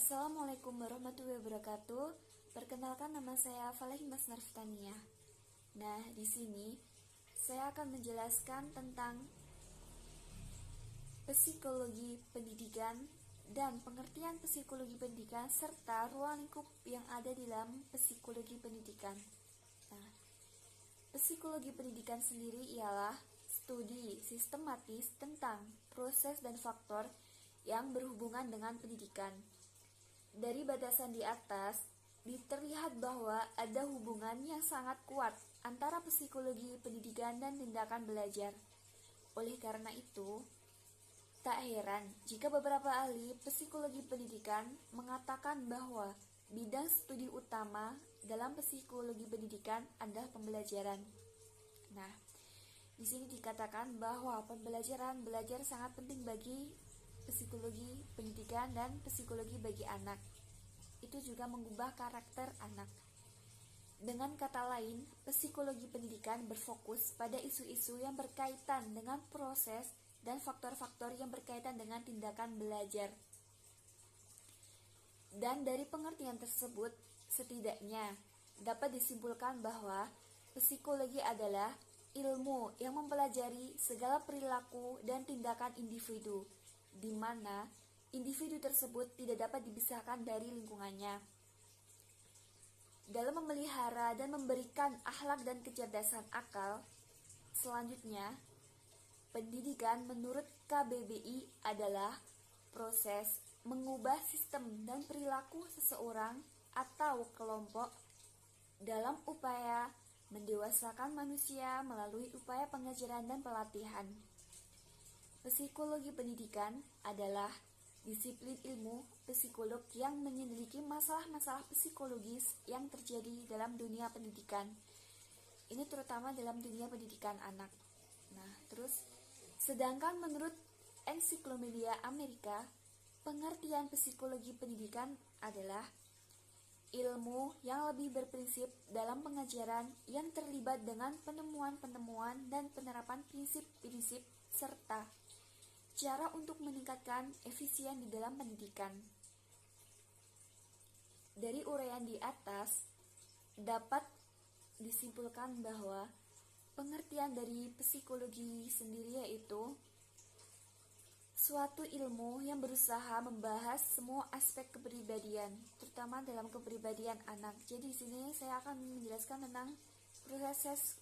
Assalamualaikum warahmatullahi wabarakatuh. Perkenalkan, nama saya Falehmas Narftania. Nah, di sini saya akan menjelaskan tentang psikologi pendidikan dan pengertian psikologi pendidikan serta ruang lingkup yang ada di dalam psikologi pendidikan. Nah, psikologi pendidikan sendiri ialah studi sistematis tentang proses dan faktor yang berhubungan dengan pendidikan. Dari batasan di atas, terlihat bahwa ada hubungan yang sangat kuat antara psikologi pendidikan dan tindakan belajar. Oleh karena itu, tak heran jika beberapa ahli psikologi pendidikan mengatakan bahwa bidang studi utama dalam psikologi pendidikan adalah pembelajaran. Nah, di sini dikatakan bahwa belajar sangat penting bagi psikologi pendidikan dan psikologi bagi anak. Itu juga mengubah karakter anak. Dengan kata lain, psikologi pendidikan berfokus pada isu-isu yang berkaitan dengan proses dan faktor-faktor yang berkaitan dengan tindakan belajar. Dan dari pengertian tersebut, setidaknya dapat disimpulkan bahwa psikologi adalah ilmu yang mempelajari segala perilaku dan tindakan individu, di mana individu tersebut tidak dapat dipisahkan dari lingkungannya. Dalam memelihara dan memberikan akhlak dan kecerdasan akal, selanjutnya, pendidikan menurut KBBI adalah proses mengubah sistem dan perilaku seseorang atau kelompok dalam upaya mendewasakan manusia melalui upaya pengajaran dan pelatihan. Psikologi pendidikan adalah disiplin ilmu psikolog yang menyelidiki masalah-masalah psikologis yang terjadi dalam dunia pendidikan. Ini terutama dalam dunia pendidikan anak. Nah, terus sedangkan menurut Ensiklopedia Amerika, pengertian psikologi pendidikan adalah ilmu yang lebih berprinsip dalam pengajaran yang terlibat dengan penemuan-penemuan dan penerapan prinsip-prinsip serta cara untuk meningkatkan efisien di dalam pendidikan. Dari uraian di atas, dapat disimpulkan bahwa pengertian dari psikologi sendiri yaitu suatu ilmu yang berusaha membahas semua aspek kepribadian, terutama dalam kepribadian anak. Jadi di sini saya akan menjelaskan tentang proses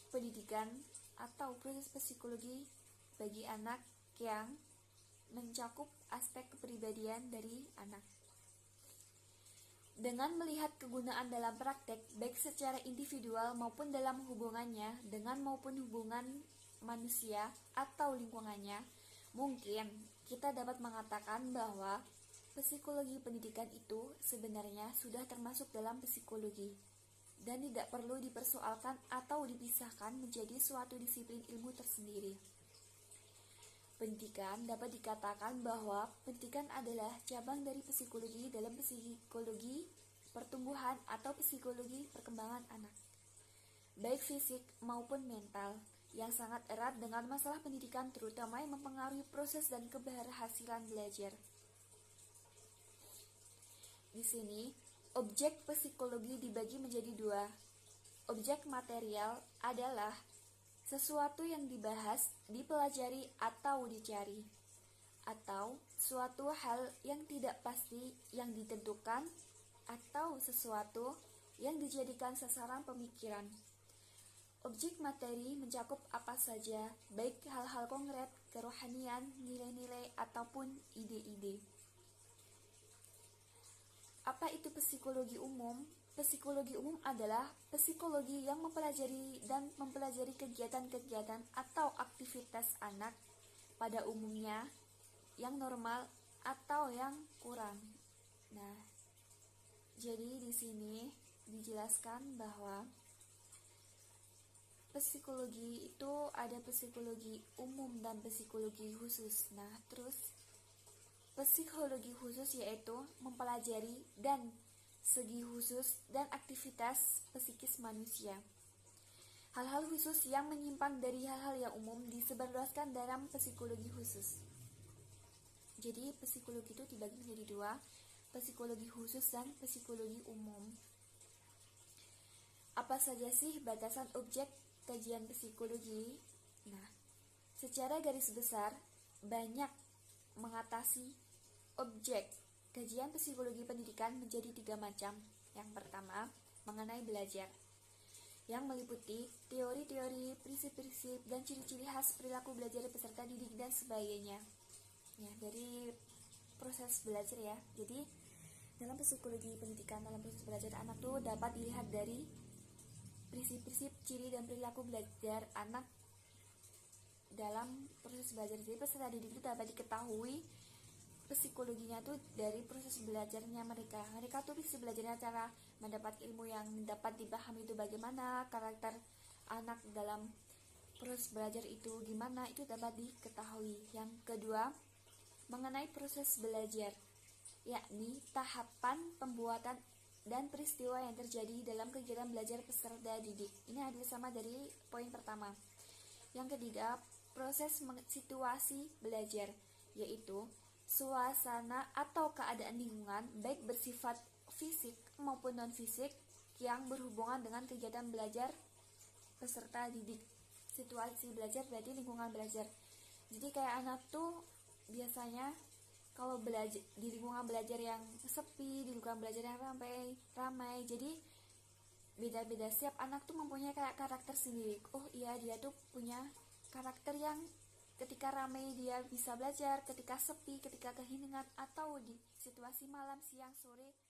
pendidikan atau proses psikologi bagi anak yang mencakup aspek kepribadian dari anak. Dengan melihat kegunaan dalam praktek, baik secara individual maupun dalam hubungannya dengan maupun hubungan manusia atau lingkungannya, mungkin kita dapat mengatakan bahwa psikologi pendidikan itu sebenarnya sudah termasuk dalam psikologi dan tidak perlu dipersoalkan atau dipisahkan menjadi suatu disiplin ilmu tersendiri. Pendidikan dapat dikatakan bahwa pendidikan adalah cabang dari psikologi dalam psikologi pertumbuhan atau psikologi perkembangan anak, baik fisik maupun mental, yang sangat erat dengan masalah pendidikan terutama yang mempengaruhi proses dan keberhasilan belajar. Di sini, objek psikologi dibagi menjadi dua. Objek material adalah sesuatu yang dibahas, dipelajari, atau dicari, atau suatu hal yang tidak pasti yang ditentukan, atau sesuatu yang dijadikan sasaran pemikiran. Objek materi mencakup apa saja, baik hal-hal konkret, kerohanian, nilai-nilai, ataupun ide-ide. Apa itu psikologi umum? Psikologi umum adalah psikologi yang mempelajari kegiatan-kegiatan atau aktivitas anak pada umumnya yang normal atau yang kurang. Nah, jadi di sini dijelaskan bahwa psikologi itu ada psikologi umum dan psikologi khusus. Nah, terus psikologi khusus yaitu mempelajari dan segi khusus dan aktivitas psikis manusia. Hal-hal khusus yang menyimpang dari hal-hal yang umum disebarluaskan dalam psikologi khusus. Jadi psikologi itu dibagi menjadi dua, psikologi khusus dan psikologi umum. Apa saja sih batasan objek kajian psikologi? Nah, secara garis besar banyak mengatasi objek kajian psikologi pendidikan menjadi 3 macam. Yang pertama, mengenai belajar, yang meliputi teori-teori, prinsip-prinsip, dan ciri-ciri khas perilaku belajar peserta didik dan sebagainya. Ya, dari proses belajar ya. Jadi, dalam psikologi pendidikan, dalam proses belajar anak tuh dapat dilihat dari prinsip-prinsip, ciri, dan perilaku belajar anak dalam proses belajar. Jadi, peserta didik itu dapat diketahui psikologinya tuh dari proses belajarnya mereka. Mereka tuh bisa belajarnya cara mendapat ilmu yang dapat dipahami itu bagaimana, karakter anak dalam proses belajar itu gimana, itu dapat diketahui. Yang kedua, mengenai proses belajar, yakni tahapan pembuatan dan peristiwa yang terjadi dalam kegiatan belajar peserta didik. Ini hadir sama dari poin pertama. Yang ketiga, proses situasi belajar, yaitu suasana atau keadaan lingkungan baik bersifat fisik maupun non-fisik yang berhubungan dengan kegiatan belajar peserta didik. Situasi belajar berarti lingkungan belajar. Jadi kayak anak tuh biasanya kalau belajar di lingkungan belajar yang sepi, di lingkungan belajar yang ramai, jadi beda-beda. Setiap anak tuh mempunyai kayak karakter sendiri. Oh iya, dia tuh punya karakter yang ketika ramai dia bisa belajar, ketika sepi, ketika keheningan, atau di situasi malam, siang, sore